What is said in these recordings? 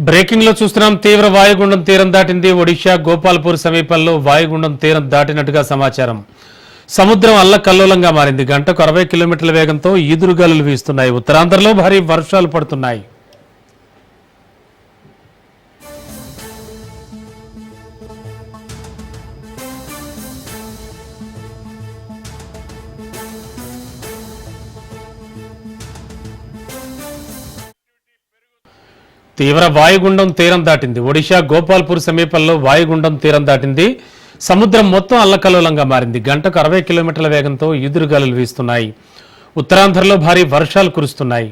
Breaking లో చూస్తున్నాం. తీవ్ర వాయుగుండం తీరం దాటింది. ఒడిషా గోపాల్పూర్ సమీపంలో వాయుగుండం తీరం దాటినట్టుగా సమాచారం. సముద్రం అల్లకల్లోలంగా మారింది. గంటకు 60 కిలోమీటర్ల వేగంతో ఈదురుగాలులు వీస్తున్నాయి. ఉత్తరాంధ్రలో భారీ వర్షాలు పడుతున్నాయి. తీవ్ర వాయుగుండం తీరం దాటింది. ఒడిషా గోపాల్పూర్ సమీపంలో వాయుగుండం తీరం దాటింది. సముద్రం మొత్తం అల్లకల్లోలంగా మారింది. గంటకు 60 కిలోమీటర్ల వేగంతో ఈదురుగాలులు వీస్తున్నాయి. ఉత్తరాంధ్రలో భారీ వర్షాలు కురుస్తున్నాయి.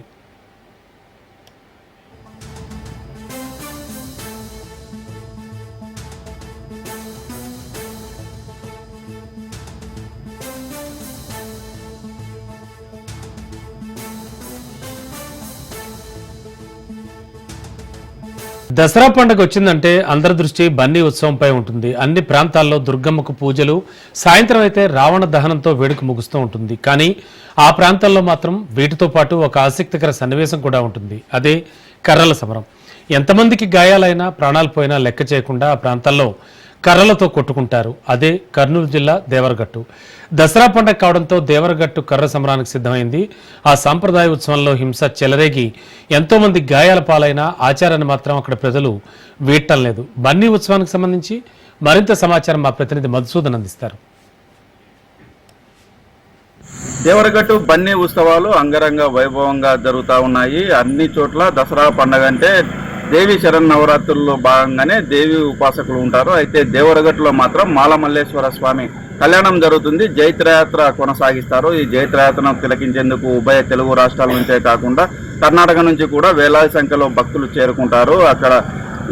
దసరా పండుగ వచ్చిందంటే అందరి దృష్టి బన్నీ ఉత్సవంపై ఉంటుంది. అన్ని ప్రాంతాల్లో దుర్గమ్మకు పూజలు, సాయంత్రం అయితే రావణ దహనంతో వేడుక ముగుస్తూ ఉంటుంది. కానీ ఆ ప్రాంతాల్లో మాత్రం వీటితో పాటు ఒక ఆసక్తికర సన్నివేశం కూడా ఉంటుంది. అదే కర్రల సమరం. ఎంతమందికి గాయాలైనా ప్రాణాలు పోయినా లెక్క చేయకుండా ఆ ప్రాంతాల్లో కర్రలతో కొట్టుకుంటారు. అదే కర్నూలు జిల్లా దేవరగట్టు. దసరా పండుగ కావడంతో దేవరగట్టు కర్ర సమరానికి సిద్ధమైంది. ఆ సాంప్రదాయ ఉత్సవంలో హింస చెలరేగి ఎంతో మంది గాయాల పాలైన ఆచారాన్ని మాత్రం అక్కడ ప్రజలు వీడటం లేదు. బన్నీ ఉత్సవానికి సంబంధించి మరింత సమాచారం మా ప్రతినిధి మధుసూదన్ అందిస్తారు. దేవరగట్టు బన్నీ ఉత్సవాలు అంగరంగ వైభవంగా జరుగుతూ ఉన్నాయి. అన్ని చోట్ల దసరా పండుగ అంటే దేవి శరన్నవరాత్రుల్లో భాగంగానే దేవి ఉపాసకులు ఉంటారు. అయితే దేవరగట్టులో మాత్రం మాలమల్లేశ్వర స్వామి కళ్యాణం జరుగుతుంది. జైత్రయాత్ర కొనసాగిస్తారు. ఈ జైత్రయాత్రను తిలకించేందుకు ఉభయ తెలుగు రాష్ట్రాల నుంచే కాకుండా కర్ణాటక నుంచి కూడా వేలాది సంఖ్యలో భక్తులు చేరుకుంటారు. అక్కడ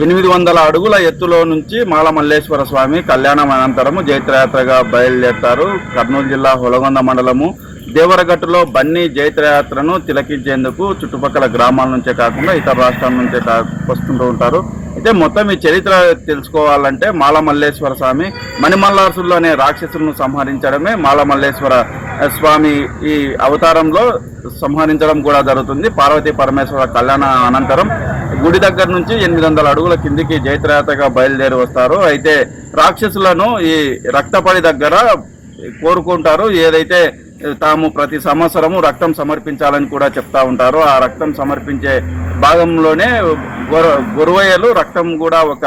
800 అడుగుల ఎత్తులో నుంచి మాలమల్లేశ్వర స్వామి కళ్యాణం అనంతరము జైత్రయాత్రగా బయలుదేరుతారు. కర్నూలు జిల్లా హొలగొంద మండలము దేవరగట్టులో బన్నీ జైత్రయాత్రను తిలకించేందుకు చుట్టుపక్కల గ్రామాల నుంచే కాకుండా ఇతర రాష్ట్రాల నుంచే వస్తుంటూ ఉంటారు. అయితే మొత్తం ఈ చరిత్ర తెలుసుకోవాలంటే మాలమల్లేశ్వర స్వామి మణిమల్లాసులు అనే రాక్షసులను సంహరించడమే మాలమల్లేశ్వర స్వామి ఈ అవతారంలో సంహరించడం కూడా జరుగుతుంది. పార్వతీ పరమేశ్వర కళ్యాణ అనంతరం గుడి దగ్గర నుంచి 800 అడుగుల కిందికి జైత్రయాత్రగా బయలుదేరి వస్తారు. అయితే రాక్షసులను ఈ రక్తపడి దగ్గర కోరుకుంటారు. ఏదైతే తాము ప్రతి సంవత్సరము రక్తం సమర్పించాలని కూడా చెప్తా ఉంటారు. ఆ రక్తం సమర్పించే భాగంలోనే గొరవయ్యలు రక్తం కూడా ఒక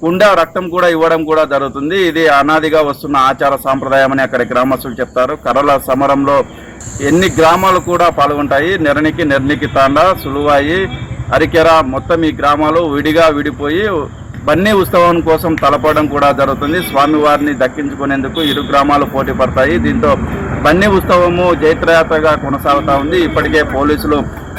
కుండ రక్తం కూడా ఇవ్వడం కూడా జరుగుతుంది. ఇది అనాదిగా వస్తున్న ఆచార సాంప్రదాయం అని అక్కడి గ్రామస్తులు చెప్తారు. కర్రల సమరంలో ఎన్ని గ్రామాలు కూడా పాల్గొంటాయి. నెర్నికి తాండా, సులువాయి, అరికెర మొత్తం ఈ గ్రామాలు విడిపోయి బన్నీ ఉత్సవం కోసం తలపడం కూడా జరుగుతుంది. స్వామివారిని దక్కించుకునేందుకు ఇరు గ్రామాలు పోటీ పడతాయి. దీంతో బన్నీ ఉత్సవము జైత్రయాత్రగా కొనసాగుతా ఉంది. ఇప్పటికే పోలీసులు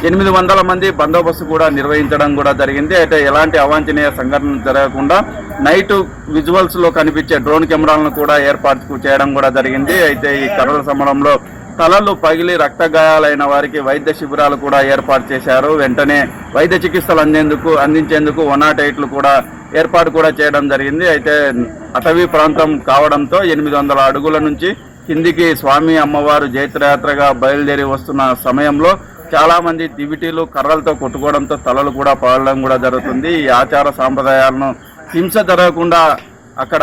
800 మంది బందోబస్తు కూడా నిర్వహించడం కూడా జరిగింది. అయితే ఎలాంటి అవాంఛనీయ సంఘటన జరగకుండా నైట్ విజువల్స్ లో కనిపించే డ్రోన్ కెమెరాలను కూడా ఏర్పాటు చేయడం కూడా జరిగింది. అయితే ఈ కర్రల సమరంలో తలలు పగిలి రక్త గాయాలైన వారికి వైద్య శిబిరాలు కూడా ఏర్పాటు చేశారు. వెంటనే వైద్య చికిత్సలు అందించేందుకు 108లు కూడా ఏర్పాటు కూడా చేయడం జరిగింది. అయితే అటవీ ప్రాంతం కావడంతో 800 అడుగుల నుంచి కిందికి స్వామి అమ్మవారు జైత్రయాత్రగా బయలుదేరి వస్తున్న సమయంలో చాలా మంది దివిటీలు కర్రలతో కొట్టుకోవడంతో తలలు కూడా పగలడం కూడా జరుగుతుంది. ఈ ఆచార సాంప్రదాయాలను హింస జరగకుండా అక్కడ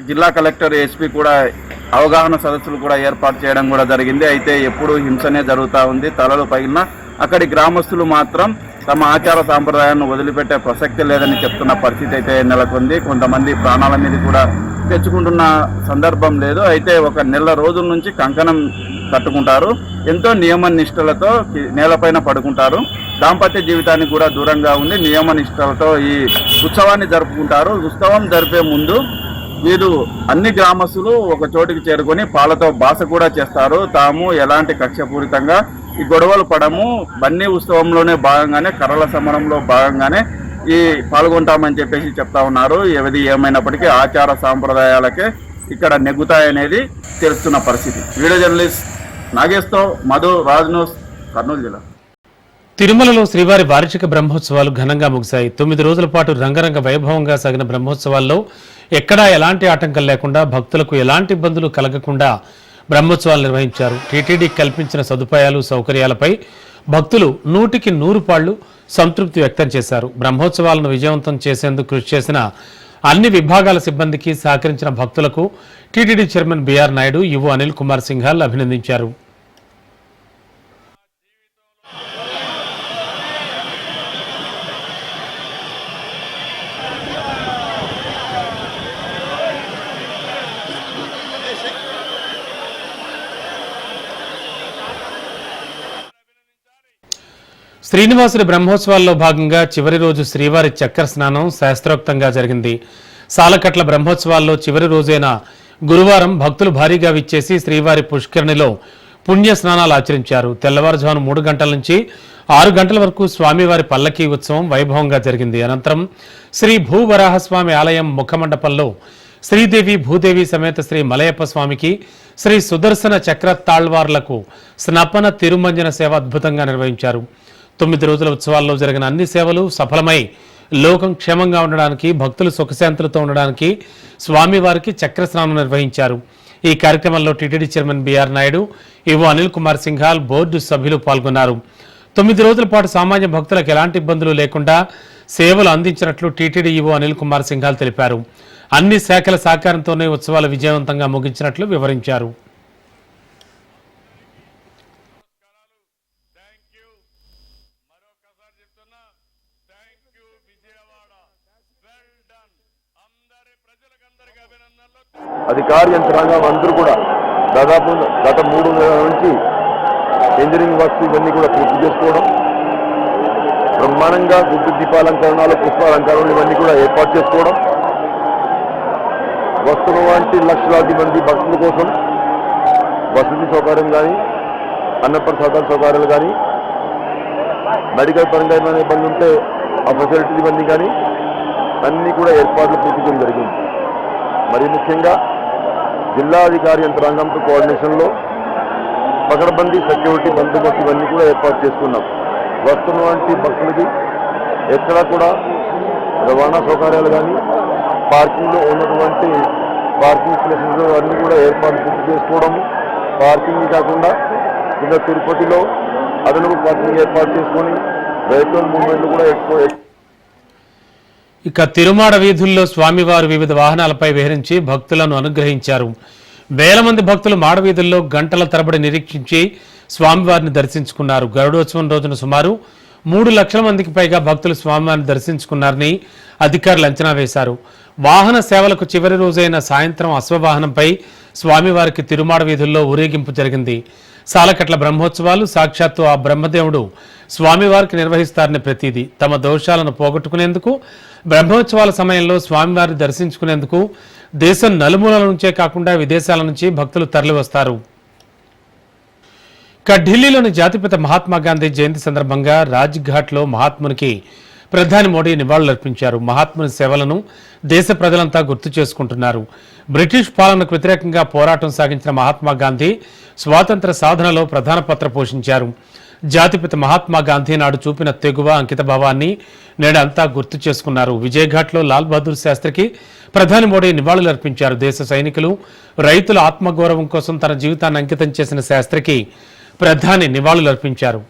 జిల్లా కలెక్టర్, ఎస్పీ కూడా అవగాహన సదస్సులు కూడా ఏర్పాటు చేయడం కూడా జరిగింది. అయితే ఎప్పుడు హింసనే జరుగుతూ ఉంది. తలలు పగిలిన అక్కడి గ్రామస్తులు మాత్రం తమ ఆచార సాంప్రదాయాలను వదిలిపెట్టే ప్రసక్తి లేదని చెప్తున్న పరిస్థితి అయితే నెలకొంది. కొంతమంది ప్రాణాల మీద కూడా తెచ్చుకుంటున్న సందర్భం లేదు. అయితే ఒక నెల రోజుల నుంచి కంకణం కట్టుకుంటారు. ఎంతో నియమ నిష్టలతో నేలపైన పడుకుంటారు. దాంపత్య జీవితానికి కూడా దూరంగా ఉండి నియమ నిష్టలతో ఈ ఉత్సవాన్ని జరుపుకుంటారు. ఉత్సవం జరిపే ముందు వీరు అన్ని గ్రామస్తులు ఒక చోటికి చేరుకొని పాలతో బాస కూడా చేస్తారు. తాము ఎలాంటి కక్షపూరితంగా ఈ గొడవలు పడము, బన్నీ ఉత్సవంలోనే భాగంగానే కర్రల సమరంలో భాగంగానే ఈ పాల్గొంటామని చెప్పేసి చెప్తా ఉన్నారు. ఏది ఏమైనప్పటికీ ఆచార సాంప్రదాయాలకే ఇక్కడ నెగ్గుతాయనేది తెలుస్తున్న పరిస్థితి. వీడియో జర్నలిస్ట్ నాగేష్తో మధు, రాజ్ న్యూస్, కర్నూలు జిల్లా. తిరుమలలో శ్రీవారి వార్షిక బ్రహ్మోత్సవాలు ఘనంగా ముగిశాయి. 9 రోజుల పాటు రంగరంగ వైభవంగా సాగిన బ్రహ్మోత్సవాల్లో ఎక్కడా ఎలాంటి ఆటంకం లేకుండా, భక్తులకు ఎలాంటి ఇబ్బందులు కలగకుండా బ్రహ్మోత్సవాలు నిర్వహించారు. టీటీడీ కల్పించిన సదుపాయాలు, సౌకర్యాలపై భక్తులు 100కి 100 పాళ్లు సంతృప్తి వ్యక్తం చేశారు. బ్రహ్మోత్సవాలను విజయవంతం చేసేందుకు కృషి చేసిన అన్ని విభాగాల సిబ్బందికి సహకరించిన భక్తులకు TTD chairman BR Naidu, EO Anil Kumar Singhal అభినందించారు. శ్రీనివాసుడి బ్రహ్మోత్సవాల్లో భాగంగా చివరి రోజు శ్రీవారి చక్ర స్నానం శాస్త్రోక్తంగా జరిగింది. సాలకట్ల బ్రహ్మోత్సవాల్లో చివరి రోజైన గురువారం భక్తులు భారీగా విచ్చేసి శ్రీవారి పుష్కరిణిలో పుణ్య స్నానాలు ఆచరించారు. తెల్లవారుజామున 3 గంటల నుంచి 6 గంటల వరకు స్వామివారి పల్లకీ ఉత్సవం వైభవంగా జరిగింది. అనంతరం శ్రీ భూవరాహస్వామి ఆలయం ముఖమండపంలో శ్రీదేవి భూదేవి సమేత శ్రీ మలయప్ప స్వామికి, శ్రీ సుదర్శన చక్ర తాళ్వార్లకు స్నపన తిరుమంజన సేవ అద్భుతంగా నిర్వహించారు. 9 రోజుల ఉత్సవాల్లో జరిగిన అన్ని సేవలు సఫలమై లోకం క్షేమంగా ఉండడానికి, భక్తులు సుఖశాంతులతో ఉండడానికి స్వామివారికి చక్రస్నానం నిర్వహించారు. ఈ కార్యక్రమంలో TTD chairman BR Naidu, EO Anil Kumar Singhal, board సభ్యులు పాల్గొన్నారు. 9 రోజుల పాటు సామాన్య భక్తులకు ఎలాంటి ఇబ్బందులు లేకుండా సేవలు అందించినట్లు టీటీడీ ఈవో అనిల్ కుమార్ సింఘాల్ తెలిపారు. అన్ని శాఖల సహకారంతోనే ఉత్సవాలు విజయవంతంగా ముగించినట్లు వివరించారు. అధికార యంత్రాంగం అందరూ కూడా దాదాపు గత 3 నెలల నుంచి ఇంజనీరింగ్ వర్క్స్ ఇవన్నీ కూడా పూర్తి చేసుకోవడం, బ్రహ్మాండంగా గుడ్డు దీపాలంకరణాలు, పుష్పాలంకరణలు ఇవన్నీ కూడా ఏర్పాటు చేసుకోవడం, వస్తున్న వంటి లక్షలాది మంది భక్తుల కోసం వసతి సౌకర్యం కానీ, అన్నప్రసాదాల సౌకర్యాలు కానీ, మెడికల్ పరంగా ఏమైనా ఇబ్బంది ఉంటే ఆ ఫెసిలిటీస్ ఇవన్నీ కానీ అన్నీ కూడా ఏర్పాట్లు పూర్తి చేయడం జరిగింది. మరి ముఖ్యంగా జిల్లా అధికారి యంత్రాంగంతో కోఆర్డినేషన్లో పకడ్బందీ సెక్యూరిటీ బందోబస్తు ఇవన్నీ కూడా ఏర్పాటు చేసుకున్నాం. వస్తున్నటువంటి భక్తులకి ఎక్కడా కూడా రవాణా సౌకర్యాలు కానీ, పార్కింగ్లో ఉన్నటువంటి పార్కింగ్ ప్లేసెస్ అన్నీ కూడా ఏర్పాటు పూర్తి చేసుకోవడము, పార్కింగ్ కాకుండా కింద తిరుపతిలో అదనపు పార్కింగ్ ఏర్పాటు చేసుకొని వెహికల్ మూవ్మెంట్ కూడా ఎక్కువ. ఇక తిరుమాడ వీధుల్లో స్వామివారు వివిధ వాహనాలపై విహరించి భక్తులను అనుగ్రహించారు. వేల మంది భక్తులు మాడవీధుల్లో గంటల తరబడి నిరీక్షించి స్వామివారిని దర్శించుకున్నారు. గరుడోత్సవం రోజున సుమారు 3 లక్షల మందికి పైగా భక్తులు స్వామివారిని దర్శించుకున్నారని అధికారులు అంచనా వేశారు. వాహన సేవలకు చివరి రోజైన సాయంత్రం అశ్వవాహనంపై స్వామివారికి తిరుమాడ వీధుల్లో ఊరేగింపు జరిగింది. సాలకట్ల బ్రహ్మోత్సవాలు సాక్షాత్తు ఆ బ్రహ్మదేవుడు స్వామివారికి నిర్వహిస్తారని ప్రతీది. తమ దోషాలను పోగొట్టుకునేందుకు బ్రహ్మోత్సవాల సమయంలో స్వామివారిని దర్శించుకునేందుకు దేశం నలుమూలల నుంచే కాకుండా విదేశాల నుంచి భక్తులు తరలివస్తారు. ఇక ఢిల్లీలోని జాతిపిత మహాత్మా గాంధీ జయంతి సందర్భంగా రాజ్ఘాట్లో మహాత్మునికి ప్రధాని మోడీ నివాళులర్పించారు. మహాత్ముని సేవలను దేశ ప్రజలంతా గుర్తు చేసుకుంటున్నారు. బ్రిటిష్ పాలనకు వ్యతిరేకంగా పోరాటం సాగించిన మహాత్మా గాంధీ స్వాతంత్ర సాధనలో ప్రధాన పాత్ర పోషించారు. జాతిపిత మహాత్మా గాంధీ నాడు చూపిన తెగువ, అంకితభావాన్ని నేడంతా గుర్తు చేసుకున్నారు. విజయఘాట్లో లాల్ బహదూర్ శాస్త్రికి ప్రధాని మోడీ నివాళులర్పించారు. దేశ సైనికులు, రైతుల ఆత్మగౌరవం కోసం తన జీవితాన్ని అంకితం చేసిన శాస్త్రికి ప్రధాని నివాళులర్పించారు.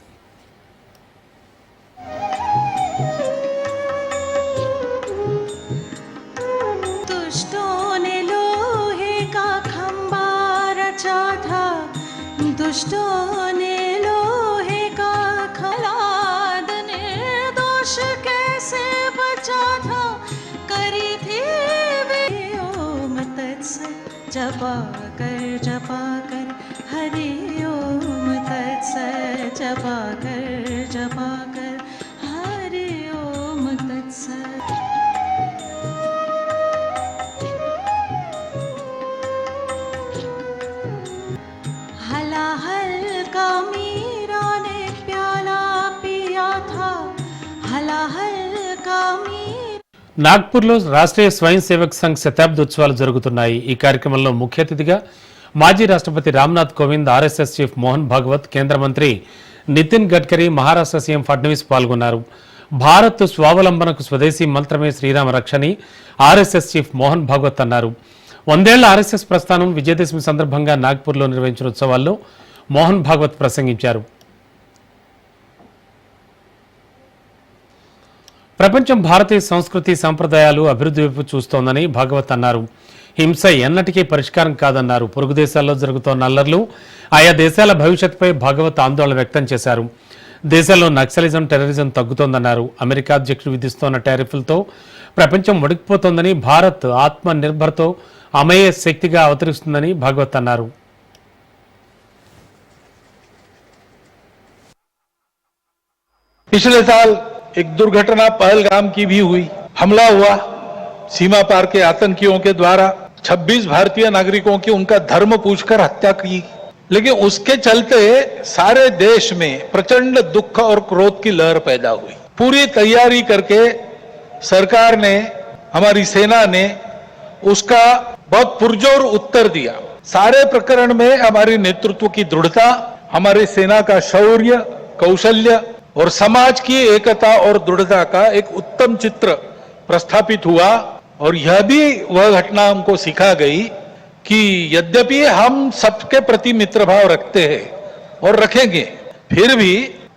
जपा कर हरि ओम तत्सत्, जपा कर हरि ओम तत्सत्. हलाहल का मीरा ने प्याला पिया था, हलाहल का నాగ్పూర్లో రాష్ట్రీయ స్వయం సేవక్ సంఘ్ శతాబ్ది ఉత్సవాలు జరుగుతున్నాయి. ఈ కార్యక్రమంలో ముఖ్య అతిథిగా మాజీ రాష్ట్రపతి రామ్నాథ్ కోవింద్, ఆర్ఎస్ఎస్ చీఫ్ మోహన్ భాగవత్, కేంద్ర మంత్రి నితిన్ గడ్కరీ, మహారాష్ట్ర సీఎం ఫడ్నవీస్ పాల్గొన్నారు. భారత్ స్వావలంబనకు స్వదేశీ మంత్రమే శ్రీరామ రక్షని ఆర్ఎస్ఎస్ చీఫ్ మోహన్ భాగవత్ అన్నారు. 100 ఏళ్ల ఆర్ఎస్ఎస్ ప్రస్థానం విజయదశమి సందర్భంగా నాగ్పూర్లో నిర్వహించిన ఉత్సవాల్లో మోహన్ భాగవత్ ప్రసంగించారు. ప్రపంచం భారతీయ సంస్కృతి సంప్రదాయాలు అభివృద్ధి వైపు చూస్తోందని భాగవత్ అన్నారు. హింస ఎన్నటికీ పరిష్కారం కాదన్నారు. పొరుగు దేశాల్లో జరుగుతోన్న అల్లర్లు, ఆయా దేశాల భవిష్యత్తుపై భాగవత్ ఆందోళన వ్యక్తం చేశారు. దేశంలో నక్సలిజం, టెర్రరిజం తగ్గుతోందన్నారు. అమెరికా అధ్యక్షుడు విధిస్తోన్న టారిఫ్లతో ప్రపంచం వణికిపోతోందని, భారత్ ఆత్మ నిర్భర్తో అమేయ శక్తిగా అవతరిస్తుందని భాగవత్ అన్నారు. पिछले साल एक दुर्घटना पहलगाम की भी हुई, हमला हुआ, सीमा पार के आतंकियों के द्वारा 26 भारतीय नागरिकों की उनका धर्म पूछकर हत्या की। लेकिन उसके चलते सारे देश में प्रचंड दुख और क्रोध की लहर पैदा हुई। पूरी तैयारी करके सरकार ने, हमारी सेना ने उसका बहुत पुरजोर उत्तर दिया। सारे प्रकरण में हमारी नेतृत्व की दृढ़ता, हमारी सेना का शौर्य, कौशल्य और समाज की एकता और दृढ़ता का एक उत्तम चित्र प्रस्थापित हुआ। और यह भी वह घटना हमको सिखा गई कि यद्यपि हम सबके प्रति मित्र भाव रखते हैं और रखेंगे, फिर भी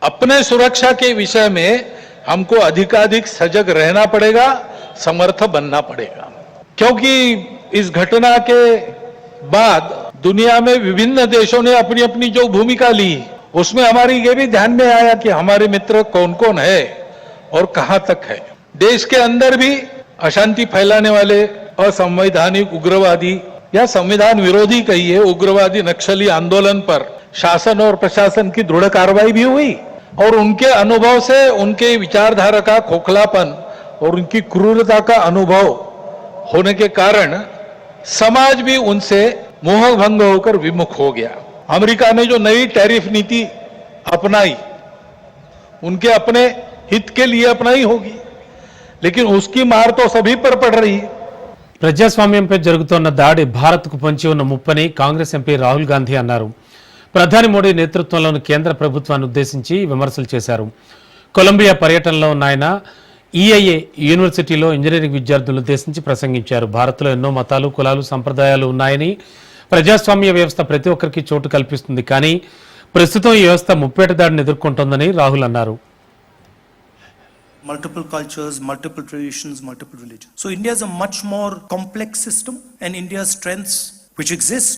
अपने सुरक्षा के विषय में हमको अधिकाधिक सजग रहना पड़ेगा, समर्थ बनना पड़ेगा। क्योंकि इस घटना के बाद दुनिया में विभिन्न देशों ने अपनी अपनी जो भूमिका ली, उसमें हमारी ये भी ध्यान में आया कि हमारे मित्र कौन कौन है और कहां तक है। देश के अंदर भी अशांति फैलाने वाले असंवैधानिक उग्रवादी या संविधान विरोधी कहिए उग्रवादी नक्सली आंदोलन पर शासन और प्रशासन की दृढ़ कार्रवाई भी हुई। और उनके अनुभव से, उनके विचारधारा का खोखलापन और उनकी क्रूरता का अनुभव होने के कारण समाज भी उनसे मोहभंग होकर विमुख हो गया। अमेरिका ने जो नई टैरिफ नीति अपनाई, उनके अपने हित के लिए अपनाई होगी, लेकिन उसकी मार तो सभी पर पड़ रही है। ప్రజాస్వామ్యంపై జరుగుతోన్న దాడి భారత్కు పొంచి ఉన్న ముప్పని కాంగ్రెస్ ఎంపీ రాహుల్ గాంధీ అన్నారు. ప్రధాని మోడీ నేతృత్వంలోని కేంద్ర ప్రభుత్వాన్ని ఉద్దేశించి విమర్శలు చేశారు. కొలంబియా పర్యటనలో ఉన్న ఆయన ఈఐఏ యూనివర్సిటీలో ఇంజనీరింగ్ విద్యార్థులను ఉద్దేశించి ప్రసంగించారు. భారత్లో ఎన్నో మతాలు, కులాలు, సంప్రదాయాలు ఉన్నాయని, ప్రజాస్వామ్య వ్యవస్థ ప్రతి ఒక్కరికి చోటు కల్పిస్తుంది, కానీ ప్రస్తుతం ఈ వ్యవస్థ ముప్పేట దాడిని ఎదుర్కొంటోందని రాహుల్ అన్నారు. Multiple cultures, multiple traditions, multiple religions. So India is a much more complex system, and India's strengths, which exist